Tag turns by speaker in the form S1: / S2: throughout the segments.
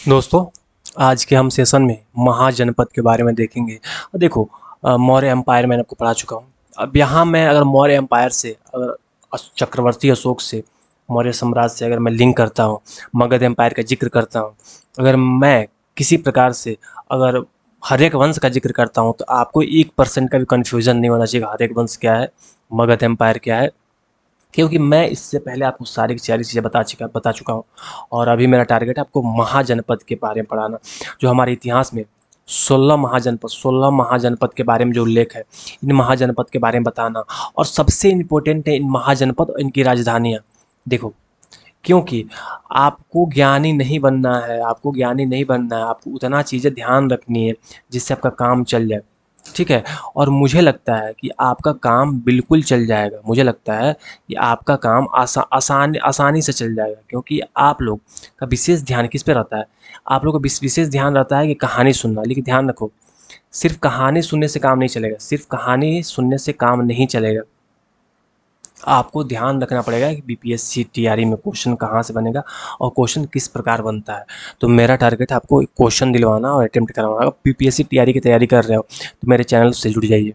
S1: दोस्तों, आज के हम सेशन में महाजनपद के बारे में देखेंगे। देखो, मौर्य एम्पायर मैंने आपको पढ़ा चुका हूँ। अब यहाँ मैं अगर मौर्य एम्पायर से, अगर चक्रवर्ती अशोक से, मौर्य साम्राज्य से अगर मैं लिंक करता हूँ, मगध एम्पायर का जिक्र करता हूँ, अगर मैं किसी प्रकार से अगर हर्यक वंश का जिक्र करता हूँ, तो आपको 1% का भी कन्फ्यूजन नहीं होना चाहिए हर्यक वंश क्या है, मगध एम्पायर क्या है। क्योंकि मैं इससे पहले आपको सारी की सारी चीज़ें बता चुका हूँ। और अभी मेरा टारगेट है आपको महाजनपद के बारे में पढ़ाना, जो हमारे इतिहास में 16 महाजनपद के बारे में जो उल्लेख है, इन महाजनपद के बारे में बताना। और सबसे इम्पोर्टेंट है इन महाजनपद और इनकी राजधानियाँ। देखो, क्योंकि आपको ज्ञानी नहीं बनना है, आपको ज्ञानी नहीं बनना है, आपको उतना चीज़ें ध्यान रखनी है जिससे आपका काम चल जाए। ठीक है? और मुझे लगता है कि आपका काम बिल्कुल चल जाएगा। मुझे लगता है कि आपका काम आसानी से चल जाएगा, क्योंकि आप लोग का विशेष ध्यान किस पे रहता है? आप लोग का विशेष ध्यान रहता है कि कहानी सुनना। लेकिन ध्यान रखो, सिर्फ़ कहानी सुनने से काम नहीं चलेगा, सिर्फ़ कहानी सुनने से काम नहीं चलेगा। आपको ध्यान रखना पड़ेगा कि बीपीएससी टीआरई में क्वेश्चन कहाँ से बनेगा और क्वेश्चन किस प्रकार बनता है। तो मेरा टारगेट है आपको क्वेश्चन दिलवाना और अटेम्प्ट करवाना। अगर बीपीएससी टीआरई की तैयारी कर रहे हो तो मेरे चैनल से जुड़ जाइए।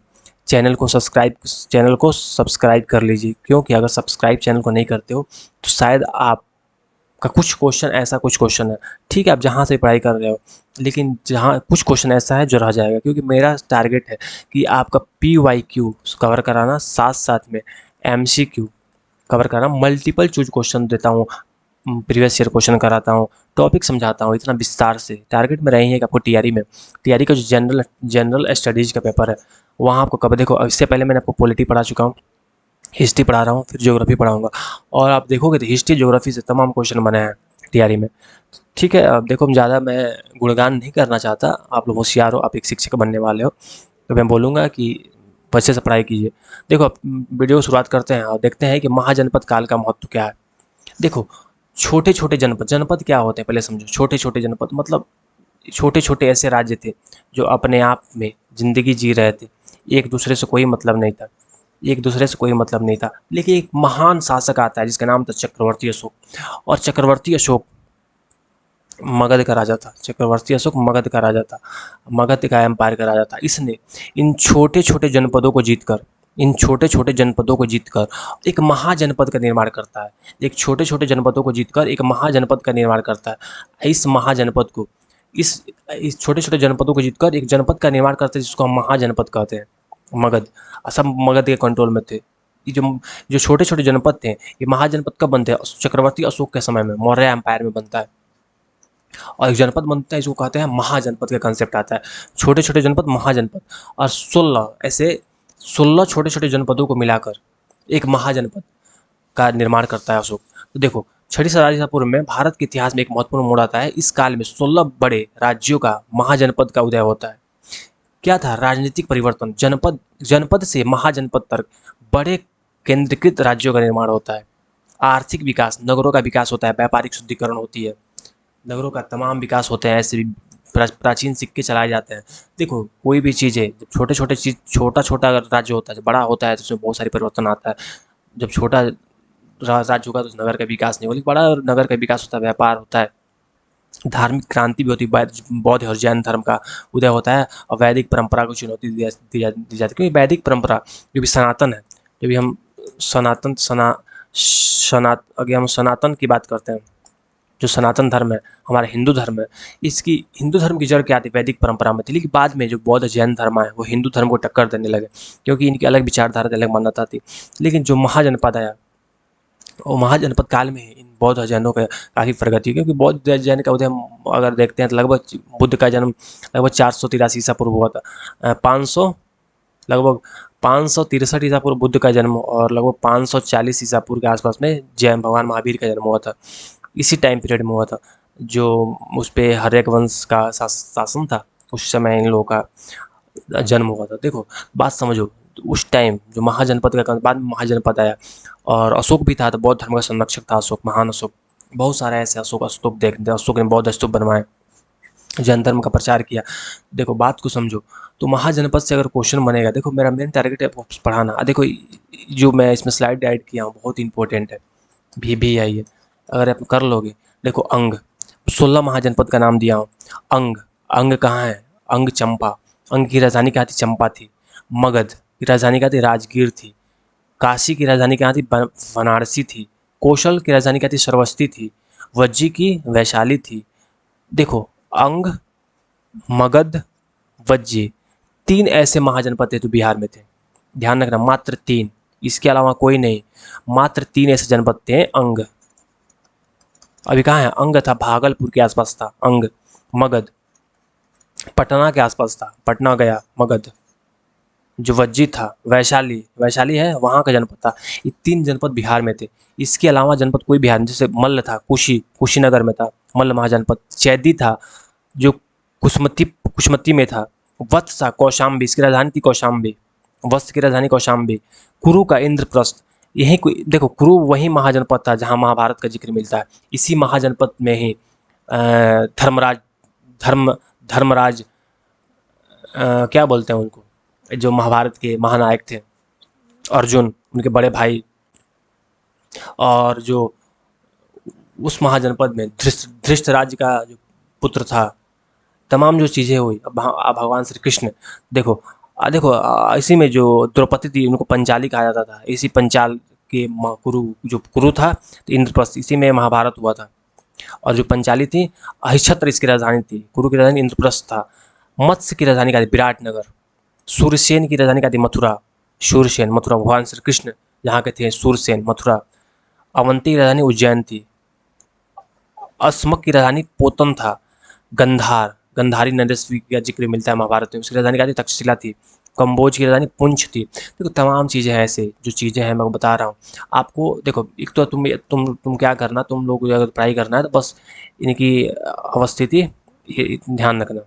S1: चैनल को सब्सक्राइब कर लीजिए, क्योंकि अगर सब्सक्राइब चैनल को नहीं करते हो तो शायद आपका कुछ क्वेश्चन है, ठीक है, आप जहाँ से पढ़ाई कर रहे हो, लेकिन जहाँ कुछ क्वेश्चन ऐसा है जो रह जाएगा। क्योंकि मेरा टारगेट है कि आपका PYQ कवर कराना, साथ साथ में MCQ कवर कर रहा हूँ, मल्टीपल चूज क्वेश्चन देता हूँ, प्रीवियस ईयर क्वेश्चन कराता हूँ, टॉपिक समझाता हूँ इतना विस्तार से। टारगेट में रही है कि आपको टीआरई का जो जनरल स्टडीज़ का पेपर है, वहाँ आपको कब देखो, इससे पहले मैंने आपको पॉलिटी पढ़ा चुका हूँ, हिस्ट्री पढ़ा रहा हूँ, फिर ज्योग्राफी पढ़ाऊँगा। और आप देखोगे तो हिस्ट्री ज्योग्राफी से तमाम क्वेश्चन बने हैं टीआरई में। ठीक है, अब देखो, ज़्यादा मैं गुणगान नहीं करना चाहता, आप लोग होशियार हो, आप एक शिक्षक बनने वाले हो, तो मैं बोलूँगा कि अच्छे से पढ़ाई कीजिए। देखो, अब वीडियो की शुरुआत करते हैं और देखते हैं कि महाजनपद काल का महत्व क्या है। देखो, छोटे छोटे जनपद, जनपद क्या होते हैं पहले समझो। छोटे छोटे जनपद मतलब छोटे छोटे ऐसे राज्य थे जो अपने आप में ज़िंदगी जी रहे थे, एक दूसरे से कोई मतलब नहीं था, एक दूसरे से कोई मतलब नहीं था। लेकिन एक महान शासक आता है जिसका नाम था चक्रवर्ती अशोक। और चक्रवर्ती अशोक मगध का राजा था, चक्रवर्ती अशोक मगध का राजा था, मगध का एम्पायर का राजा था। इसने इन छोटे छोटे जनपदों को जीतकर, इन छोटे छोटे जनपदों को जीतकर एक महाजनपद का निर्माण करता है। एक छोटे छोटे जनपदों को जीतकर एक महाजनपद का निर्माण करता है। इस महाजनपद को, इस छोटे छोटे जनपदों को जीतकर एक जनपद का निर्माण करते हैं, जिसको हम महाजनपद कहते हैं। मगध, सब मगध के कंट्रोल में थे। ये जो जो छोटे छोटे जनपद थे, ये महाजनपद कब बनते हैं? चक्रवर्ती अशोक के समय में, मौर्य एम्पायर में बनता है। और एक जनपद बनता है, इसको कहते हैं महाजनपद का कंसेप्ट आता है। छोटे छोटे जनपद, महाजनपद। और 16 छोटे छोटे जनपदों को मिलाकर एक महाजनपद का निर्माण करता है अशोक। तो देखो, छठी शताब्दी ईसा पूर्व में भारत के इतिहास में एक महत्वपूर्ण मोड़ आता है। इस काल में 16 बड़े राज्यों का महाजनपद का उदय होता है। क्या था? राजनीतिक परिवर्तन। जनपद जनपद से महाजनपद तक बड़े केंद्रीकृत राज्यों का निर्माण होता है। आर्थिक विकास, नगरों का विकास होता है, व्यापारिक शुद्धिकरण होती है, नगरों का तमाम विकास होते हैं। ऐसे भी प्राचीन सिक्के चलाए जाते हैं। देखो, कोई भी चीज़ है, जब छोटे छोटे चीज़, छोटा छोटा अगर राज्य होता है, जब बड़ा होता है तो उसमें बहुत सारी परिवर्तन आता है। जब छोटा राज्य होगा तो उस नगर का विकास नहीं होगा, लेकिन बड़ा नगर का विकास होता है, व्यापार होता है, धार्मिक क्रांति भी होती है, बौद्ध और जैन धर्म का उदय होता है, और वैदिक परंपरा को चुनौती दी जाती है। क्योंकि वैदिक परंपरा जो भी सनातन है, जो भी हम सनातन सना सनात अगर हम सनातन की बात करते हैं, जो सनातन धर्म है, हमारा हिंदू धर्म है, इसकी हिंदू धर्म की जड़ क्या थी? वैदिक परंपरा में थी। लेकिन बाद में जो बौद्ध जैन धर्म आए, वो हिंदू धर्म को टक्कर देने लगे, क्योंकि इनकी अलग विचारधारा, अलग मान्यता थी। लेकिन जो महाजनपद आया, वो महाजनपद काल में इन बौद्ध जैनों का काफ़ी प्रगति हुई। क्योंकि बौद्ध जैन का उदय हम अगर देखते हैं तो लगभग बुद्ध का जन्म लगभग 483 ईसा पूर्व हुआ था। 500 लगभग 563 ईसा पूर्व बुद्ध का जन्म, और लगभग 540 ईसा पूर्व के आसपास में जैन भगवान महावीर का जन्म हुआ था। इसी टाइम पीरियड में हुआ था, जो उस पर हर्यक वंश का शासन था, उस समय इन लोगों का जन्म हुआ था। देखो, बात समझो, उस टाइम जो महाजनपद का, बाद में महाजनपद आया, और अशोक भी था, तो बौद्ध धर्म का संरक्षक था अशोक, महान अशोक। बहुत सारे ऐसे अशोक स्तूप देखते हैं, अशोक ने बौद्ध स्तूप बनवाए, जैन धर्म का प्रचार किया। देखो, बात को समझो। तो महाजनपद से अगर क्वेश्चन बनेगा, देखो मेरा मेन टारगेट है पढ़ाना। देखो, जो मैं इसमें स्लाइड ऐड किया हूँ बहुत इंपॉर्टेंट है, भी आई है, अगर आप कर लोगे। देखो, अंग, 16 महाजनपद का नाम दिया हूँ। अंग, अंग कहाँ है? अंग चंपा, अंग की राजधानी क्या थी? चंपा थी। मगध की राजधानी क्या थी? राजगीर थी। काशी की राजधानी क्या थी? बनारसी थी। कौशल की राजधानी क्या थी? श्रावस्ती थी। वज्जी की वैशाली थी। देखो, अंग, मगध, वज्जी, 3 ऐसे महाजनपद थे जो बिहार में थे। ध्यान रखना, मात्र 3, इसके अलावा कोई नहीं। मात्र 3 ऐसे जनपद थे। अंग अभी कहाँ है? अंग था भागलपुर के आसपास था अंग। मगध पटना के आसपास था, पटना गया मगध। जो वज्जी था वैशाली, वैशाली है वहाँ का जनपद था। ये 3 जनपद बिहार में थे। इसके अलावा जनपद कोई बिहार में, जैसे मल्ल था, कुशीनगर में था मल्ल महाजनपद। चैदी था जो कुशमती में था। वत्स था कौशाम्बी, इसकी राजधानी थी कौशाम्बी। वत्स की राजधानी कौशाम्बी। कुरु का इंद्रप्रस्थ, यही देखो कुरु वही महाजनपद था जहाँ महाभारत का जिक्र मिलता है। इसी महाजनपद में ही धर्मराज धर्म धर्मराज क्या बोलते हैं उनको, जो महाभारत के महानायक थे, अर्जुन, उनके बड़े भाई, और जो उस महाजनपद में धृष्टराज का जो पुत्र था, तमाम जो चीज़ें हुई। अब भगवान श्री कृष्ण, देखो इसी में जो द्रौपदी थी उनको पंचाली कहा जाता था। इसी पंचाल के कुरु, जो कुरु था तो इंद्रप्रस्थ, इसी में महाभारत हुआ था। और जो पंचाली थी, अहिछत्र इसकी राजधानी थी। कुरु की राजधानी इंद्रप्रस्थ था। मत्स्य की राजधानी का थी विराटनगर। सूरसेन की राजधानी का थी मथुरा। शूरसेन मथुरा, भगवान श्री कृष्ण यहाँ के थे। सूरसेन मथुरा। अवंती की राजधानी उज्जैन थी। अस्मक की राजधानी पोतन था। गंधार, गंधारी नरेश का जिक्र मिलता है महाभारत में, उसकी राजधानी क्या थी? तक्षशिला थी। कम्बोज की राजधानी पुंछ थी। देखो तमाम चीज़ें हैं, ऐसे जो चीज़ें हैं मैं बता रहा हूँ आपको। देखो एक तो तुम क्या करना, तुम लोग अगर पढ़ाई करना है तो बस इनकी अवस्थिति ये ध्यान रखना।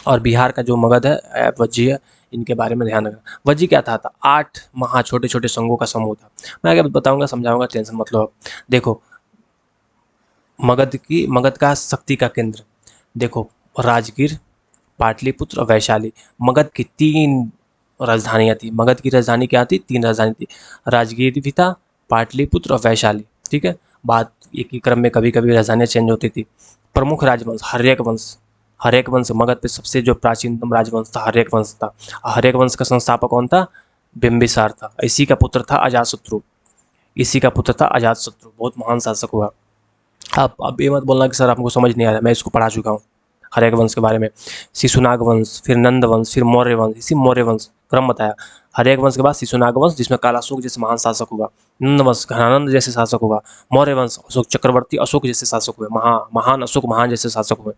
S1: और बिहार का जो मगध है, वज्जी है, इनके बारे में ध्यान रखना। वज्जी क्या था? 8 महा छोटे छोटे संघों का समूह था। मैं आगे बताऊंगा, समझाऊंगा, टेंशन मत लो। देखो मगध का शक्ति का केंद्र, देखो राजगीर, पाटलिपुत्र और वैशाली। मगध की 3 राजधानियाँ थी। मगध की राजधानी क्या थी? 3 राजधानी थी। राजगीर भी था, पाटलिपुत्र और वैशाली। ठीक है, बात एक ही क्रम में कभी कभी राजधानियाँ चेंज होती थी। प्रमुख राजवंश हर्यक वंश। हर्यक वंश मगध पे सबसे जो प्राचीनतम राजवंश था, हर्यक वंश था। हर्यक वंश का संस्थापक कौन था? बिंबिसार था। इसी का पुत्र था अजातशत्रु। इसी का पुत्र था अजातशत्रु, बहुत महान शासक हुआ। अब ये मत बोलना कि सर आपको समझ नहीं आ रहा, मैं इसको पढ़ा चुका हूँ हर्यक वंश के बारे में। शिशुनाग वंश, फिर नंद वंश, फिर मौर्य वंश। इसी मौर्य वंश क्रम बताया। हर्यक वंश के बाद शिशुनाग वंश, जिसमें कालाशोक जैसे महान शासक हुआ। नंद वंश घनानंद जैसे शासक हुआ। मौर्य वंश अशोक चक्रवर्ती, अशोक जैसे शासक हुए। महान अशोक महान जैसे शासक हुए।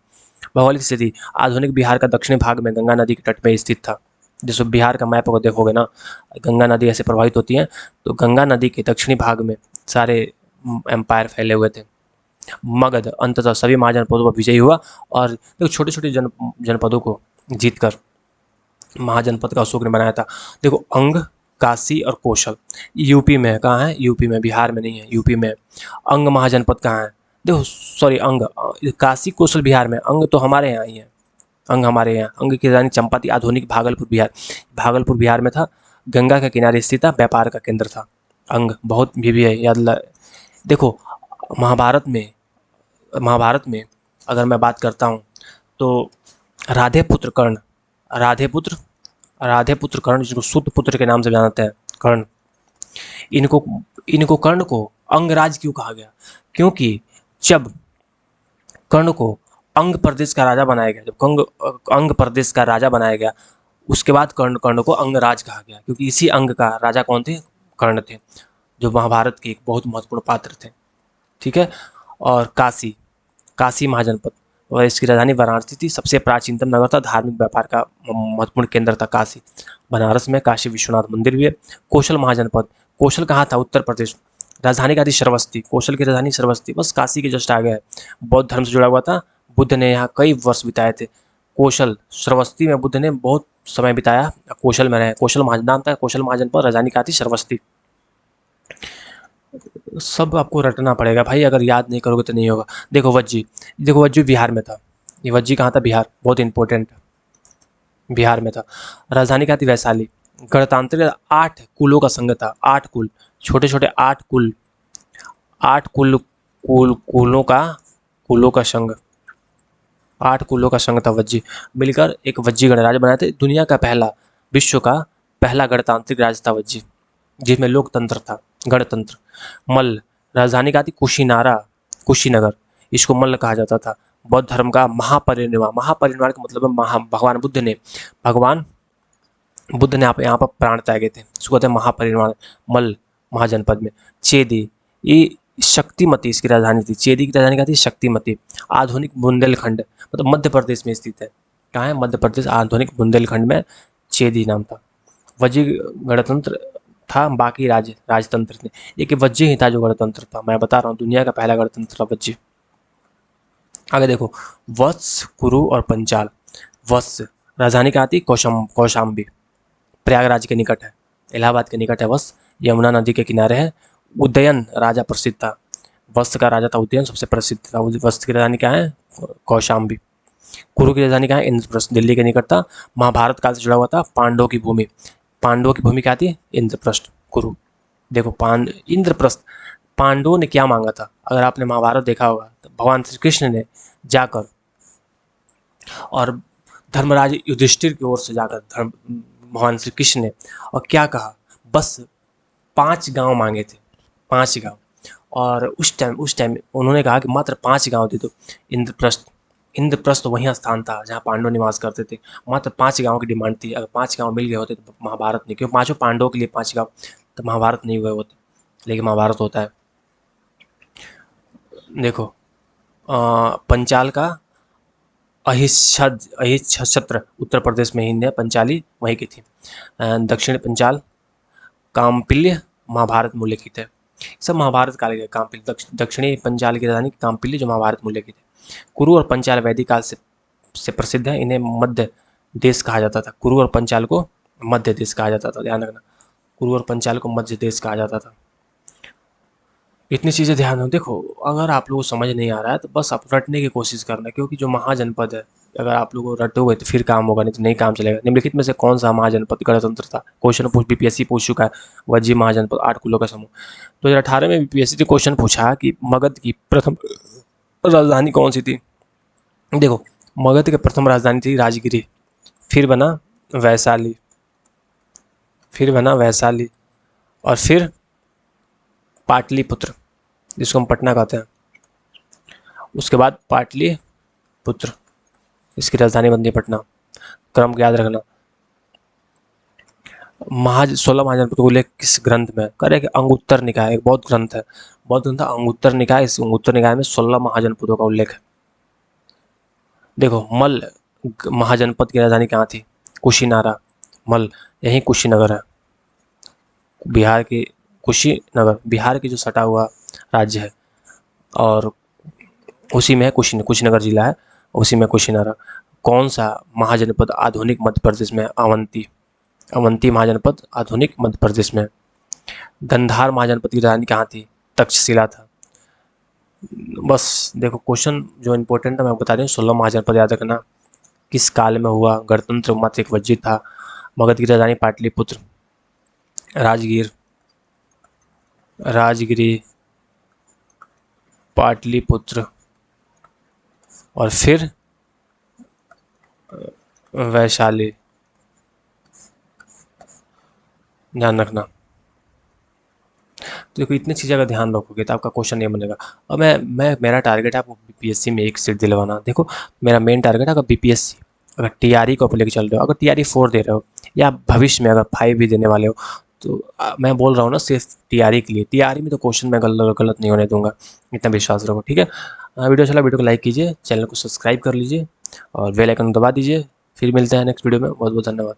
S1: भौगोलिक स्थिति, आधुनिक बिहार का दक्षिणी भाग में गंगा नदी के तट पर स्थित था। जैसे बिहार का मैप अगर देखोगे ना, गंगा नदी ऐसे प्रभावित होती है, तो गंगा नदी के दक्षिणी भाग में सारे एम्पायर फैले हुए थे। मगध अंततः सभी महाजनपदों पर विजयी हुआ और देखो छोटे छोटे जनपदों को जीतकर महाजनपद का अशोक ने बनाया था। देखो अंग, काशी और कौशल यूपी में है। कहाँ है? यूपी में, बिहार में नहीं है, यूपी में। अंग महाजनपद कहाँ है? देखो सॉरी, अंग, काशी कौशल बिहार में, अंग तो हमारे यहाँ ही है। अंग हमारे यहाँ, अंग की राजधानी चंपा थी। आधुनिक भागलपुर बिहार, भागलपुर बिहार में था। गंगा के किनारे स्थित था, व्यापार का केंद्र था। अंग बहुत भी है, याद। देखो महाभारत में अगर मैं बात करता हूँ तो राधे पुत्र कर्ण, राधे पुत्र कर्ण, जिनको सूत पुत्र के नाम से जानते हैं, कर्ण, इनको इनको कर्ण को अंगराज क्यों कहा गया? क्योंकि जब कर्ण को अंग प्रदेश का राजा बनाया गया, जब अंग प्रदेश का राजा बनाया गया, उसके बाद कर्ण को अंगराज कहा गया, क्योंकि इसी अंग का राजा कौन थे? कर्ण थे, जो महाभारत के एक बहुत महत्वपूर्ण पात्र थे। ठीक है। और काशी महाजनपद और इसकी राजधानी वाराणसी थी। सबसे प्राचीनतम नगर था, धार्मिक व्यापार का महत्वपूर्ण केंद्र था काशी। बनारस में काशी विश्वनाथ मंदिर भी है। कौशल महाजनपद, कौशल कहाँ था? उत्तर प्रदेश। राजधानी कहाँ थी? श्रावस्ती। कौशल की राजधानी श्रावस्ती, बस काशी के जस्ट आगे है। बौद्ध धर्म से जुड़ा हुआ था। बुद्ध ने यहाँ कई वर्ष बिताए थे। कौशल श्रावस्ती में बुद्ध ने बहुत समय बिताया, कौशल में रहे। कौशल महाजन था, कौशल महाजनपद, राजधानी कहाँ थी? श्रावस्ती। सब आपको रटना पड़ेगा भाई, अगर याद नहीं करोगे तो नहीं होगा। देखो वज्जी बिहार में था। ये वज्जी कहाँ था? बिहार, बहुत इंपॉर्टेंट, बिहार में था। राजधानी कहाँ थी? वैशाली। गणतांत्रिक 8 कुलों का संघ था। 8 कुल, छोटे छोटे 8 कुल, 8 कुलों का कुलों का संघ, 8 कुलों का संघ था वज्जी, मिलकर एक वज्जी गणराज्य बनाए थे। दुनिया का पहला, विश्व का पहला गणतांत्रिक राज्य था वज्जी, जिसमें लोकतंत्र था, गणतंत्र। मल्ल, राजधानी कहाँ थी? कुशीनारा, कुशीनगर, इसको मल्ल कहा जाता था। बौद्ध धर्म का महापरिनिर्वाण, महापरिनिर्वाण का मतलब है भगवान बुद्ध ने यहाँ पर प्राण त्यागे थे, इसको कहते हैं महापरिनिर्वाण। मल्ल महाजनपद में। चेदी, ये शक्तिमती इसकी राजधानी थी। चेदी की राजधानी कहाँ थी? शक्तिमती। आधुनिक बुंदेलखंड, मतलब मध्य प्रदेश में स्थित है। कहाँ है? मध्य प्रदेश, आधुनिक बुंदेलखंड में चेदी नाम था। वज्जी गणतंत्र था, बाकी राजतंत्र थे। एक वज्जी ही था जो गणतंत्र था, मैं बता रहा हूँ, दुनिया का पहला गणतंत्र था वज्जी। आगे देखो, वत्स, कुरु और पंचाल। वत्स, राजधानी कहाँ थी? कौशाम्बी, प्रयागराज के निकट है, इलाहाबाद के निकट है वत्स, यमुना नदी के किनारे है। उदयन राजा प्रसिद्ध था, वत्स का राजा था उदयन, सबसे प्रसिद्ध था। वत्स की राजधानी क्या है? कौशाम्बी। कुरु की राजधानी कहाँ है? इंद्रप्रस्थ, दिल्ली के निकट था। महाभारत काल से जुड़ा हुआ था। पांडवों की भूमि, पांडवों की भूमि क्या थी? इंद्रप्रस्थ, कुरु। देखो इंद्रप्रस्थ, पांडवों ने क्या मांगा था? अगर आपने महाभारत देखा होगा तो भगवान श्री कृष्ण ने जाकर और धर्मराज युधिष्ठिर की ओर से जाकर भगवान श्री कृष्ण ने और क्या कहा? बस 5 गांव मांगे थे, 5 गांव। और उस टाइम उन्होंने कहा कि मात्र 5 गांव दे दो। इंद्रप्रस्थ वही स्थान था जहाँ पांडव निवास करते थे। मात्र 5 गांव की डिमांड थी। अगर 5 गांव मिल गए होते तो महाभारत नहीं, क्योंकि 5 पांडवों के लिए 5 गांव, तो महाभारत नहीं हुए होते, लेकिन महाभारत होता है। देखो, पंचाल का अहिच्छत्र उत्तर प्रदेश में ही है, पंचाली वहीं की थी। दक्षिण पंचाल, काम्पिल्य, महाभारत में उल्लेखित है। सब महाभारत काल के। काम्पिल्य, दक्षिणी पंचाल की राजधानी काम्पिल्य जो महाभारत में उल्लेखित है। कुरु और पंचाल वैदिक काल से प्रसिद्ध है। इन्हें मध्य देश कहा जाता था। कुरु और पंचाल को मध्य देश कहा जाता था, ध्यान रखना, कुरु और पंचाल को मध्य देश कहा जाता था। इतनी चीज़ें ध्यान रखो। देखो, अगर आप लोगों को समझ नहीं आ रहा है तो बस आप रटने की कोशिश करना, क्योंकि जो महाजनपद है, अगर आप लोगों को रटोगे तो फिर काम होगा, नहीं तो नहीं काम चलेगा। निम्नलिखित में से कौन सा महाजनपद गणतंत्र था? क्वेश्चन बीपीएससी पूछ चुका है। वज्जी महाजनपद, 8 कुलों का समूह। 2018 में बीपीएससी ने क्वेश्चन पूछा कि मगध की प्रथम राजधानी कौन सी थी? देखो, मगध की प्रथम राजधानी थी राजगिरी, फिर बना वैशाली, और फिर पाटलिपुत्र, जिसको हम पटना कहते हैं। उसके बाद पाटलिपुत्र, इसकी राजधानी बनती है पटना। क्रम को याद रखना। 16 महाजनपद का उल्लेख किस ग्रंथ में? करे कि अंगुत्तर निकाय, एक बौद्ध ग्रंथ है, बौद्ध ग्रंथ अंगुत्तर निकाय। इस अंगुत्तर निकाय में 16 महाजनपदों का उल्लेख है। देखो, मल्ल महाजनपद की राजधानी कहाँ थी? कुशीनारा, मल्ल, यही कुशीनगर है, बिहार की कुशीनगर, बिहार की जो सटा हुआ राज्य है, और उसी में कुशीनगर जिला है, उसी में कुशीनारा। कौन सा महाजनपद आधुनिक मध्य प्रदेश में? अवंती महाजनपद आधुनिक मध्य प्रदेश में। गंधार महाजनपद की राजधानी कहाँ थी? तक्षशिला था। बस देखो, क्वेश्चन जो इंपॉर्टेंट है मैं बता रही हूँ। 16 महाजनपद याद रखना। किस काल में हुआ? गणतंत्र मात्र एक वज्जी था। मगध की राजधानी पाटलिपुत्र, राजगिरी, पाटलिपुत्र, और फिर वैशाली, ध्यान रखना। तो देखो, इतनी चीज़ें अगर ध्यान रखोगे तो आपका क्वेश्चन नहीं बनेगा। और मेरा टारगेट है आपको बीपीएससी में 1 सीट दिलवाना। देखो, मेरा मेन टारगेट है, अगर बीपीएससी, अगर टीआरई को आप लेकर चल रहे हो, अगर टीआरई 4 दे रहे हो, या भविष्य में अगर 5 भी देने वाले हो, तो मैं बोल रहा हूँ ना, सिर्फ टीआरई के लिए। टीआरई में तो क्वेश्चन मैं गलत नहीं होने दूंगा, इतना विश्वास रखो, ठीक है। वीडियो चला, वीडियो को लाइक कीजिए, चैनल को सब्सक्राइब कर लीजिए और बेल आइकन दबा दीजिए। फिर मिलते हैं नेक्स्ट वीडियो में। बहुत बहुत धन्यवाद।